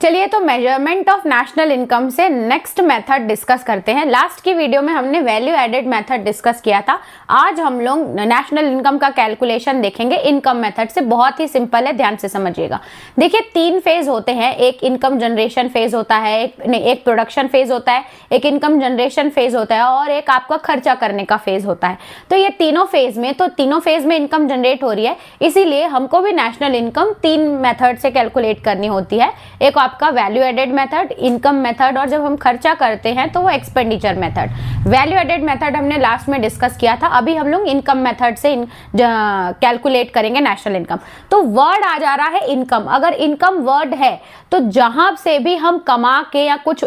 चलिए तो measurement of national income से नेक्स्ट मेथड डिस्कस करते हैं। लास्ट की वीडियो में हमने वैल्यू एडेड मेथड डिस्कस किया था। आज हम लोग नेशनल इनकम का कैलकुलेशन देखेंगे इनकम मेथड से। बहुत ही सिंपल है, ध्यान से समझिएगा। देखिए 3 फेज होते हैं, एक इनकम जनरेशन फेज होता है, एक प्रोडक्शन फेज होता है, एक इनकम जनरेशन फेज होता है और एक आपका खर्चा करने का फेज होता है। तो ये तीनों फेज में इनकम जनरेट हो रही है, इसीलिए हमको भी नेशनल इनकम 3 मेथड से कैलकुलेट करनी होती है। एक आपका value added method, income method और जब हम खर्चा करते हैं तो वो expenditure method. Value added method हमने लास्ट में डिस्कस किया था। अभी हम लोग इनकम मेथड से कैलकुलेट करेंगे नेशनल इनकम। तो वर्ड आ जा रहा है इनकम। अगर इनकम वर्ड है तो जहां से भी हम कमा के या कुछ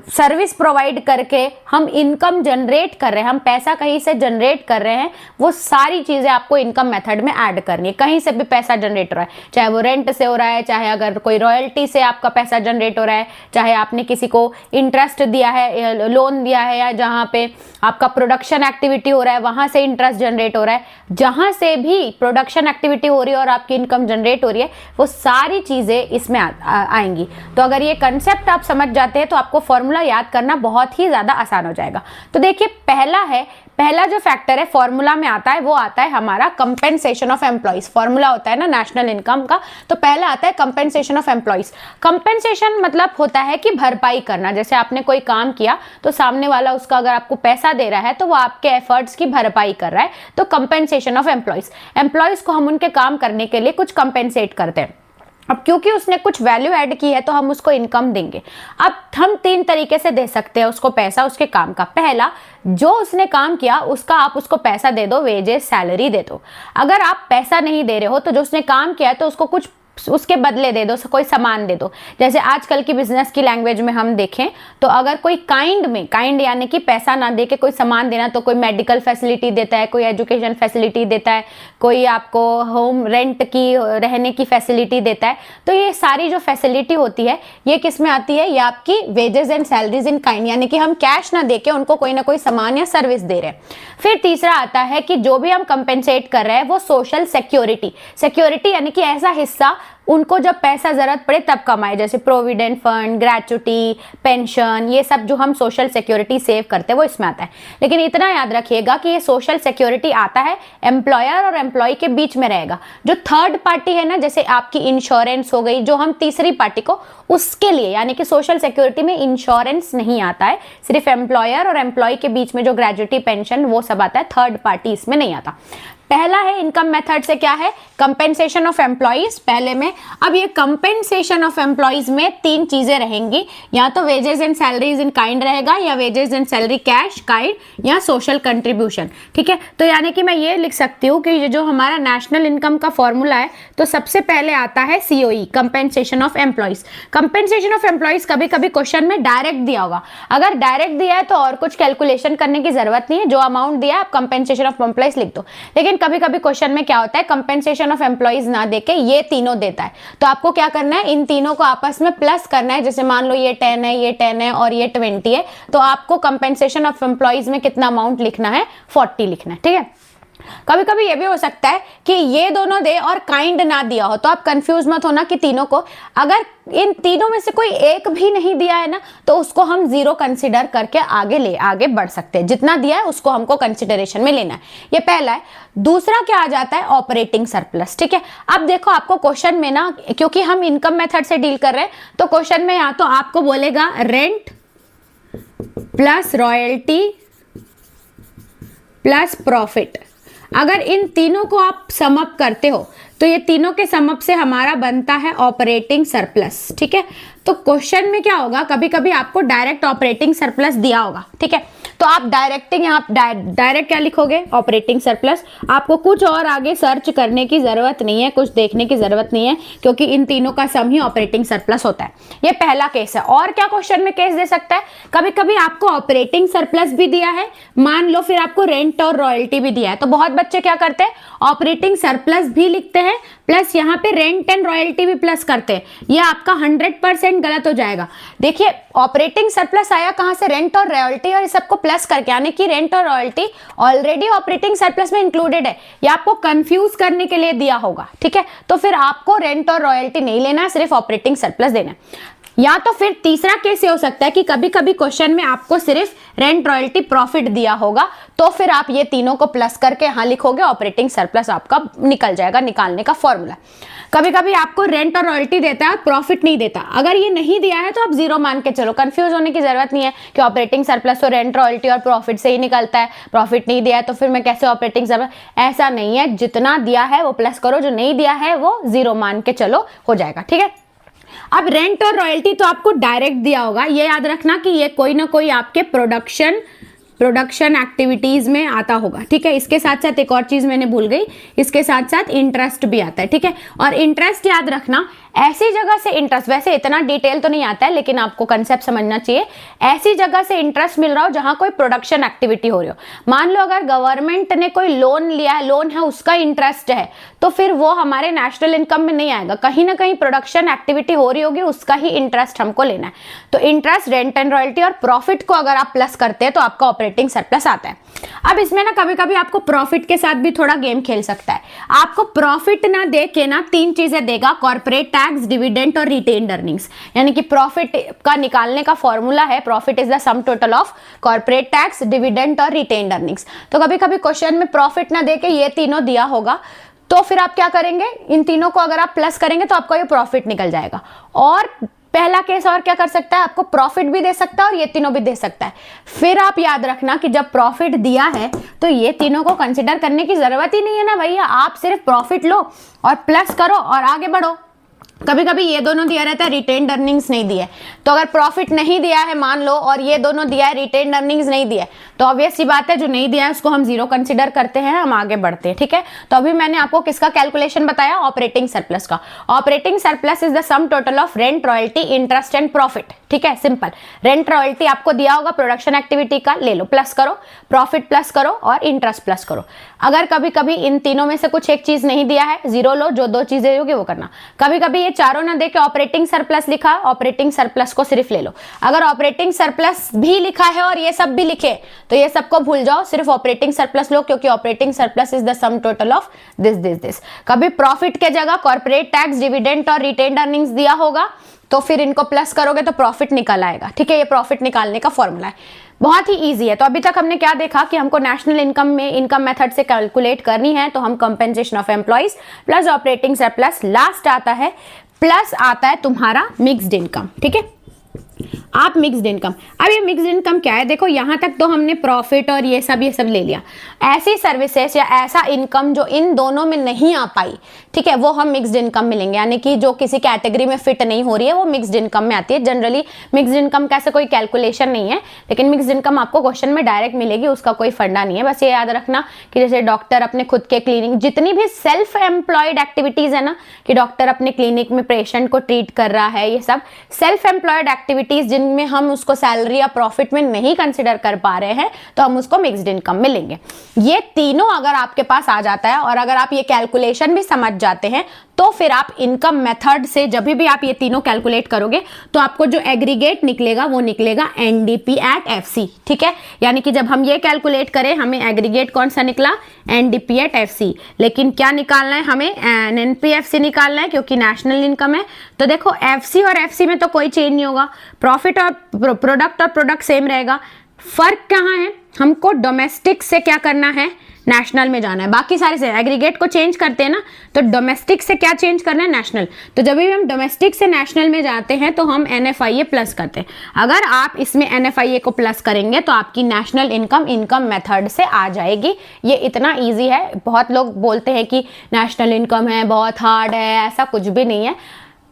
सर्विस प्रोवाइड करके हम इनकम जनरेट कर रहे हैं, हम पैसा कहीं से जनरेट कर रहे हैं, वो सारी चीजें आपको इनकम मेथड में ऐड करनी है। कहीं से भी पैसा जनरेट हो रहा है, चाहे वो रेंट से हो रहा है, चाहे अगर कोई रॉयल्टी से आपका पैसा जनरेट हो रहा है, चाहे आपने किसी को इंटरेस्ट दिया है, लोन दिया है, या जहां पे आपका प्रोडक्शन एक्टिविटी हो रहा है वहां से इंटरेस्ट जनरेट हो रहा है, जहां से भी प्रोडक्शन एक्टिविटी हो रही है और आपकी इनकम जनरेट हो रही है, वो सारी चीजें इसमें आएंगी। तो अगर ये कंसेप्ट आप समझ जाते हैं तो आपको फॉर्मूला याद करना बहुत ही ज्यादा आसान हो जाएगा। तो देखिए पहला जो फैक्टर है फॉर्मूला में आता है वो आता है हमारा कंपेंसेशन ऑफ एम्प्लॉइज। फॉर्मूला होता है ना नेशनल इनकम का, तो पहला आता है कंपेंसेशन ऑफ एम्प्लॉइज। कंपेंसेशन मतलब होता है कि भरपाई करना। जैसे आपने कोई काम किया तो सामने वाला उसका अगर आपको पैसा दे रहा है तो वो आपके एफर्ट्स की भरपाई कर रहा है, तो कंपेंसेशन ऑफ एम्प्लॉइज को हम उनके काम करने के लिए कुछ कंपेंसेट करते हैं। अब क्योंकि उसने कुछ वैल्यू ऐड की है तो हम उसको इनकम देंगे। अब हम 3 तरीके से दे सकते हैं उसको पैसा उसके काम का। पहला, जो उसने काम किया उसका आप उसको पैसा दे दो, वेजेस सैलरी दे दो। अगर आप पैसा नहीं दे रहे हो तो जो उसने काम किया है तो उसको कुछ उसके बदले दे दो, कोई सामान दे दो। जैसे आजकल की बिजनेस की लैंग्वेज में हम देखें तो अगर कोई काइंड यानी कि पैसा ना दे के कोई सामान देना, तो कोई मेडिकल फैसिलिटी देता है, कोई एजुकेशन फैसिलिटी देता है, कोई आपको होम रेंट की रहने की फैसिलिटी देता है। तो ये सारी जो फैसिलिटी होती है ये किस में आती है? ये आपकी wages and salaries in kind, यानी कि हम कैश ना दे के उनको कोई ना कोई सामान या सर्विस दे रहे हैं। फिर तीसरा आता है कि जो भी हम कंपेंसेट कर रहे हैं वो सोशल सिक्योरिटी यानी कि ऐसा हिस्सा उनको जब पैसा जरूरत पड़े तब कमाए, जैसे प्रोविडेंट फंड, ग्रेचुटी, पेंशन, ये सब जो हम सोशल सिक्योरिटी सेव करते हैं वो इसमें आता है। लेकिन इतना याद रखिएगा कि ये सोशल सिक्योरिटी आता है एम्प्लॉयर और एम्प्लॉय के बीच में रहेगा। जो थर्ड पार्टी है ना, जैसे आपकी इंश्योरेंस हो गई, जो हम तीसरी पार्टी को उसके लिए, यानी कि सोशल सिक्योरिटी में इंश्योरेंस नहीं आता है, सिर्फ एम्प्लॉयर और एम्प्लॉय के बीच में जो ग्रेचुटी, पेंशन वो सब आता है, थर्ड पार्टी इसमें नहीं आता। पहला है इनकम मेथड से क्या है? कंपेंसेशन ऑफ एम्प्लॉइज पहले में। अब ये कंपेंसेशन ऑफ एम्प्लॉइज में 3 चीजें रहेंगी, या तो wages and salaries in kind रहेगा, या wages and salary cash kind, या सोशल कंट्रीब्यूशन। ठीक है, तो यानी कि मैं ये लिख सकती हूँ कि ये जो हमारा नेशनल इनकम का फॉर्मूला है तो सबसे पहले आता है COE, compensation of employees. Compensation of employees कभी कभी क्वेश्चन में डायरेक्ट दिया होगा। अगर डायरेक्ट दिया है तो और कुछ कैलकुलेशन करने की जरूरत नहीं है, जो अमाउंट दिया है आप कंपेंसेशन ऑफ एम्प्लॉइज लिख दो। लेकिन कभी कभी क्वेश्चन में क्या होता है, कंपेंसेशन ऑफ एम्प्लॉइज ना देके ये तीनों देता है, तो आपको क्या करना है, इन तीनों को आपस में प्लस करना है। जैसे मान लो ये 10 है, ये 10 है और ये 20 है, तो आपको कंपेंसेशन ऑफ एम्प्लॉइज में कितना अमाउंट लिखना है? 40 लिखना है। ठीक है, कभी कभी ये भी हो सकता है कि ये दोनों दे और काइंड ना दिया हो, तो आप कंफ्यूज मत होना कि तीनों को, अगर इन तीनों में से कोई एक भी नहीं दिया है ना तो उसको हम 0 कंसीडर करके आगे बढ़ सकते हैं। जितना दिया है उसको हमको कंसिडरेशन में लेना है। ये पहला है। दूसरा क्या आ जाता है? Operating surplus. ठीक है, अब देखो आपको क्वेश्चन में ना, क्योंकि हम इनकम मेथड से डील कर रहे हैं तो क्वेश्चन में या तो आपको बोलेगा rent plus royalty plus profit. अगर इन तीनों को आप सम अप करते हो तो ये तीनों के सम अप से हमारा बनता है ऑपरेटिंग सरप्लस। ठीक है, तो क्वेश्चन में क्या होगा, कभी कभी आपको डायरेक्ट ऑपरेटिंग सरप्लस दिया होगा। ठीक है, तो आप डायरेक्ट क्या लिखोगे? Operating surplus. आपको कुछ और आगे सर्च करने की जरूरत नहीं है, कुछ देखने की जरूरत नहीं है, क्योंकि इन तीनों का सम ही ऑपरेटिंग सरप्लस होता है। ये पहला केस है। और क्या क्वेश्चन में केस दे सकता है? कभी कभी आपको ऑपरेटिंग सरप्लस भी दिया है, मान लो फिर आपको रेंट और रॉयल्टी भी दिया है, तो बहुत बच्चे क्या करते हैं, ऑपरेटिंग सरप्लस भी लिखते हैं हैं प्लस यहाँ पे रेंट एंड रॉयल्टी भी प्लस करते हैं, ये आपका 100% गलत हो जाएगा। देखिए ऑपरेटिंग सरप्लस आया कहाँ से, रेंट और रॉयल्टी और इस सबको प्लस करके, यानी कि रेंट और रॉयल्टी ऑलरेडी ऑपरेटिंग सरप्लस में इंक्लूडेड है, ये आपको कंफ्यूज करने के लिए दिया होगा, ठीक है। तो फिर आपको रेंट और रॉयल्टी नहीं लेना है, सिर्फ ऑपरेटिंग सरप्लस देना है। या तो फिर तीसरा केस ये हो सकता है कि कभी कभी क्वेश्चन में आपको सिर्फ रेंट रॉयल्टी प्रॉफिट दिया होगा, तो फिर आप ये तीनों को प्लस करके यहां लिखोगे, ऑपरेटिंग सरप्लस आपका निकल जाएगा, निकालने का फॉर्मूला। कभी कभी आपको रेंट और रॉयल्टी देता है और प्रॉफिट नहीं देता, अगर ये नहीं दिया है तो आप जीरो मान के चलो, कंफ्यूज होने की जरूरत नहीं है कि ऑपरेटिंग सरप्लस तो रेंट रॉयल्टी और प्रॉफिट से ही निकलता है, प्रॉफिट नहीं दिया है तो फिर मैं कैसे ऑपरेटिंग सरप्लस, ऐसा नहीं है, जितना दिया है वो प्लस करो, जो नहीं दिया है वो जीरो मान के चलो, हो जाएगा, ठीक है। अब रेंट और रॉयल्टी तो आपको डायरेक्ट दिया होगा, ये याद रखना कि ये कोई ना कोई आपके प्रोडक्शन एक्टिविटीज में आता होगा, ठीक है। इसके साथ साथ एक और चीज मैंने भूल गई, इसके साथ साथ इंटरेस्ट भी आता है, ठीक है। और इंटरेस्ट याद रखना, ऐसी जगह से इंटरेस्ट, वैसे इतना डिटेल तो नहीं आता है लेकिन आपको कंसेप्ट समझना चाहिए, ऐसी जगह से इंटरेस्ट मिल रहा हो जहां कोई प्रोडक्शन एक्टिविटी हो रही हो। मान लो अगर गवर्नमेंट ने कोई लोन लिया है, लोन है उसका इंटरेस्ट है, तो फिर वो हमारे नेशनल इनकम में नहीं आएगा, कहीं ना कहीं प्रोडक्शन एक्टिविटी हो रही होगी, उसका ही इंटरेस्ट हमको लेना है। तो इंटरेस्ट, रेंट एंड रॉयल्टी और प्रॉफिट को अगर आप प्लस करते हैं तो आपका ऑपरेटिंग सरप्लस आता है। अब इसमें ना कभी कभी आपको प्रॉफिट के साथ भी थोड़ा गेम खेल सकता है, आपको प्रॉफिट ना दे के ना तीन चीजें देगा, कॉर्पोरेट टैक्स, डिविडेंड और रिटेन्ड अर्निंग्स। यानी कि प्रॉफिट का निकालने का फॉर्मूला है, profit is the sum total of corporate tax, dividend और रिटेन्ड अर्निंग्स। तो कभी कभी क्वेश्चन में प्रॉफिट ना दे के ये तीनों दिया होगा, तो फिर आप क्या करेंगे, इन तीनों को अगर आप प्लस करेंगे तो आपका ये प्रॉफिट निकल जाएगा। और पहला केस और क्या कर सकता है, आपको प्रॉफिट भी दे सकता है और ये तीनों भी दे सकता है। फिर आप याद रखना कि जब प्रॉफिट दिया है तो ये तीनों को कंसिडर करने की जरूरत ही नहीं है ना भैया, आप सिर्फ प्रॉफिट लो और प्लस करो और आगे बढ़ो। कभी कभी ये दोनों दिया रहता है, रिटेन्ड अर्निंग्स नहीं दिया है, तो अगर प्रॉफिट नहीं दिया है मान लो और ये दोनों दिया है, रिटेन्ड अर्निंग्स नहीं दिया है, तो ऑब्वियस सी बात है जो नहीं दिया है उसको हम जीरो कंसीडर करते हैं, हम आगे बढ़ते हैं, ठीक है। तो अभी मैंने आपको किसका कैलकुलेशन बताया, ऑपरेटिंग सरप्लस का। Operating surplus is the sum total of rent, royalty, interest and profit, ठीक है, सिंपल। रेंट रॉयल्टी आपको दिया होगा प्रोडक्शन एक्टिविटी का, ले लो प्लस करो, प्रॉफिट प्लस करो और इंटरेस्ट प्लस करो। अगर कभी कभी इन तीनों में से कुछ एक चीज नहीं दिया है, जीरो लो, जो दो चीजें होगी वो करना। कभी कभी ये चारों ना देके ऑपरेटिंग सरप्लस लिखा, ऑपरेटिंग सरप्लस को सिर्फ ले लो। अगर ऑपरेटिंग सरप्लस भी लिखा है और ये सब भी लिखे तो ये सबको भूल जाओ, सिर्फ ऑपरेटिंग सरप्लस लो, क्योंकि operating surplus is the sum total of this. कभी प्रॉफिट के जगह कॉर्पोरेट टैक्स, डिविडेंड और रिटेन्ड अर्निंग्स दिया होगा तो फिर इनको प्लस करोगे तो प्रॉफिट निकल आएगा, ठीक है। ये प्रॉफिट निकालने का फॉर्मूला है, बहुत ही इजी है। तो अभी तक हमने क्या देखा कि हमको नेशनल इनकम में इनकम मेथड से कैलकुलेट करनी है, तो हम compensation of employees plus operating surplus, last आता है प्लस आता है तुम्हारा मिक्स्ड इनकम, ठीक है। आप मिक्स्ड इनकम, अब ये मिक्स्ड इनकम क्या है, देखो यहां तक तो हमने प्रॉफिट और ये सब ले लिया। ऐसी सर्विसेज या ऐसा इनकम जो इन दोनों में नहीं आ पाई, ठीक है, वो हम मिक्स्ड इनकम में लेंगे, यानी कि जो किसी कैटेगरी में फिट नहीं हो रही है वो मिक्स्ड इनकम में आती है। जनरली मिक्स्ड इनकम का ऐसा कोई कैलकुलेशन नहीं है, लेकिन मिक्स्ड इनकम आपको क्वेश्चन में डायरेक्ट मिलेगी, उसका कोई फंडा नहीं है। बस ये याद रखना कि जैसे डॉक्टर अपने खुद के क्लिनिक, जितनी भी सेल्फ एम्प्लॉयड एक्टिविटीज है ना, कि डॉक्टर अपने क्लिनिक में पेशेंट को ट्रीट कर रहा है, ये सब सेल्फ एम्प्लॉयड एक्टिविटीज जिनमें हम उसको सैलरी या प्रॉफिट में नहीं कंसिडर कर पा रहे हैं, तो हम उसको मिक्स्ड इनकम में लेंगे। ये तीनों अगर आपके पास आ जाता है और अगर आप ये कैलकुलेशन भी समझ जाते हैं, तो फिर आप इनकम मेथड से जब भी आप ये तीनों कैलकुलेट करोगे तो आपको जो एग्रीगेट निकलेगा वो निकलेगा एनडीपी एट एफसी, ठीक है। यानी कि जब हम ये कैलकुलेट करें हमें एग्रीगेट कौन सा निकला, एनडीपी एट एफसी, लेकिन क्या निकालना है हमें, एनपीएफसी निकालना है, क्योंकि नेशनल इनकम है। तो देखो एफसी और एफसी में तो कोई चेंज नहीं होगा, प्रॉफिट और प्रोडक्ट सेम रहेगा। फर्क कहाँ है, हमको डोमेस्टिक से क्या करना है, नेशनल में जाना है। बाकी सारे से एग्रीगेट को चेंज करते हैं ना, तो डोमेस्टिक से क्या चेंज करना है, नेशनल। तो जब भी हम डोमेस्टिक से नेशनल में जाते हैं तो हम एनएफआईए प्लस करते हैं। अगर आप इसमें एनएफआईए को प्लस करेंगे तो आपकी नेशनल इनकम मेथड से आ जाएगी। ये इतना इजी है। बहुत लोग बोलते हैं कि नेशनल इनकम है बहुत हार्ड है, ऐसा कुछ भी नहीं है।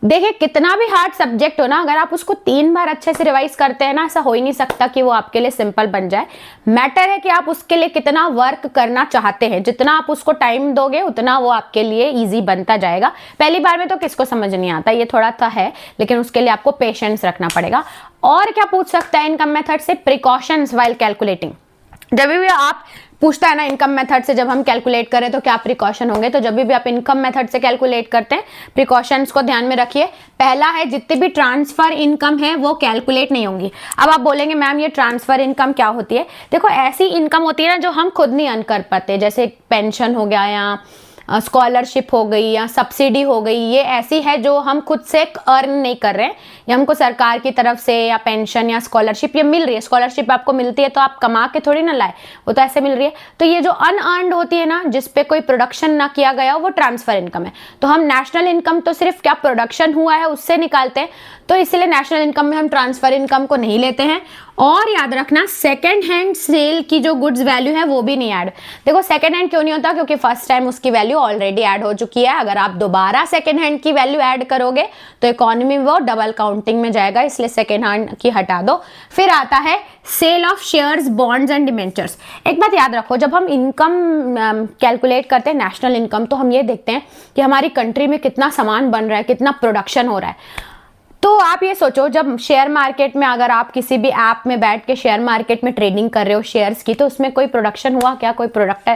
देखिए कितना भी हार्ड सब्जेक्ट हो ना, अगर आप उसको 3 बार अच्छे से रिवाइज करते हैं ना, ऐसा हो ही नहीं सकता कि वो आपके लिए सिंपल बन जाए। मैटर है कि आप उसके लिए कितना वर्क करना चाहते हैं, जितना आप उसको टाइम दोगे उतना वो आपके लिए इजी बनता जाएगा। पहली बार में तो किसको समझ नहीं आता, ये थोड़ा सा है, लेकिन उसके लिए आपको पेशेंस रखना पड़ेगा। और क्या पूछ सकता है इनकम मेथड से, प्रिकॉशंस व्हाइल कैलकुलेटिंग। जब भी आप पूछता है ना इनकम मेथड से जब हम कैलकुलेट करें तो क्या प्रिकॉशन होंगे। तो जब भी आप इनकम मेथड से कैलकुलेट करते हैं प्रिकॉशंस को ध्यान में रखिए। पहला है जितने भी ट्रांसफर इनकम है वो कैलकुलेट नहीं होंगी। अब आप बोलेंगे मैम ये ट्रांसफर इनकम क्या होती है। देखो ऐसी इनकम होती है ना जो हम खुद नहीं अर्न कर पाते, जैसे पेंशन हो गया या स्कॉलरशिप हो गई या सब्सिडी हो गई, ये ऐसी है जो हम खुद से अर्न नहीं कर रहे हैं, या हमको सरकार की तरफ से या पेंशन या स्कॉलरशिप ये मिल रही है। स्कॉलरशिप आपको मिलती है तो आप कमा के थोड़ी ना लाए, वो तो ऐसे मिल रही है। तो ये जो अनअर्न्ड होती है ना, जिस पे कोई प्रोडक्शन ना किया गया हो, वो ट्रांसफर इनकम है। तो हम नेशनल इनकम तो सिर्फ क्या प्रोडक्शन हुआ है उससे निकालते हैं, तो इसलिए नेशनल इनकम में हम ट्रांसफर इनकम को नहीं लेते हैं। और याद रखना सेकेंड हैंड सेल की जो गुड्स वैल्यू है वो भी नहीं ऐड। देखो सेकेंड हैंड क्यों नहीं होता, क्योंकि फर्स्ट टाइम उसकी वैल्यू ऑलरेडी ऐड हो चुकी है। अगर आप दोबारा सेकेंड हैंड की वैल्यू ऐड करोगे तो इकोनॉमी में वो डबल काउंटिंग में जाएगा, इसलिए सेकेंड हैंड की हटा दो। फिर आता है sale of shares, bonds and debentures. एक बात याद रखो, जब हम इनकम कैलकुलेट करते हैं नेशनल इनकम, तो हम ये देखते हैं कि हमारी कंट्री में कितना सामान बन रहा है, कितना प्रोडक्शन हो रहा है। तो आप ये सोचो, जब शेयर मार्केट में अगर आप किसी भी ऐप में बैठ के शेयर मार्केट में ट्रेडिंग कर रहे हो शेयर्स की, तो उसमें कोई प्रोडक्शन हुआ क्या, कोई प्रोडक्ट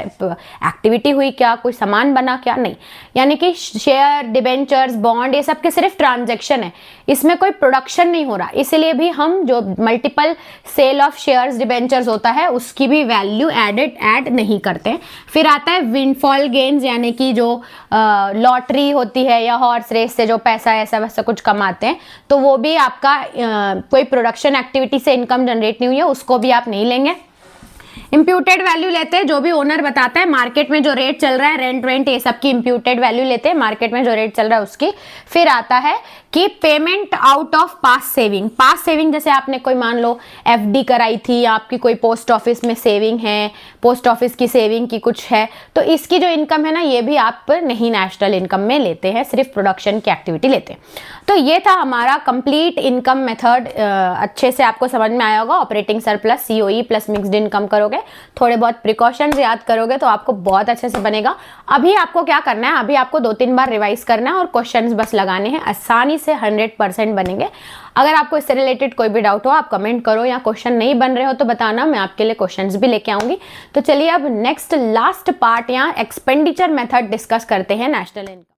एक्टिविटी हुई क्या, कोई सामान बना क्या, नहीं। यानी कि शेयर, डिबेंचर्स, बॉन्ड, ये सब के सिर्फ ट्रांजैक्शन है, इसमें कोई प्रोडक्शन नहीं हो रहा। इसलिए भी हम जो multiple sale of shares, debentures होता है उसकी भी वैल्यू ऐड नहीं करते। फिर आता है विंडफॉल गेन्स, यानी कि जो लॉटरी होती है या हॉर्स रेस से जो पैसा ऐसा वैसा कुछ कमाते हैं, तो वो भी आपका कोई प्रोडक्शन एक्टिविटी से इनकम जनरेट नहीं हुई है, उसको भी आप नहीं लेंगे। इंप्यूटेड वैल्यू लेते हैं, जो भी ओनर बताता है मार्केट में जो रेट चल रहा है, रेंट वेंट ये सब की इंप्यूटेड वैल्यू लेते हैं, मार्केट में जो रेट चल रहा है उसकी। फिर आता है कि payment out of past saving. Past saving जैसे आपने कोई मान लो एफडी कराई थी, या आपकी कोई पोस्ट ऑफिस में सेविंग है, पोस्ट ऑफिस की सेविंग की कुछ है, तो इसकी जो इनकम है ना, ये भी आप नहीं नेशनल इनकम में लेते हैं, सिर्फ प्रोडक्शन की एक्टिविटी लेते हैं। तो ये था हमारा कंप्लीट इनकम मेथड। अच्छे से आपको समझ में आया होगा। Operating surplus, COE plus mixed income करोगे, थोड़े बहुत प्रिकॉशंस याद करोगे तो आपको बहुत अच्छे से बनेगा। अभी आपको क्या करना है, अभी आपको 2-3 बार रिवाइज करना है और क्वेश्चंस बस लगाने हैं, आसानी से 100% बनेंगे। अगर आपको इससे रिलेटेड कोई भी डाउट हो आप कमेंट करो, या क्वेश्चन नहीं बन रहे हो तो बताना, मैं आपके लिए क्वेश्चंस भी लेके आऊंगी। तो चलिए अब नेक्स्ट लास्ट पार्ट या एक्सपेंडिचर मेथड डिस्कस करते हैं नेशनल इनकम।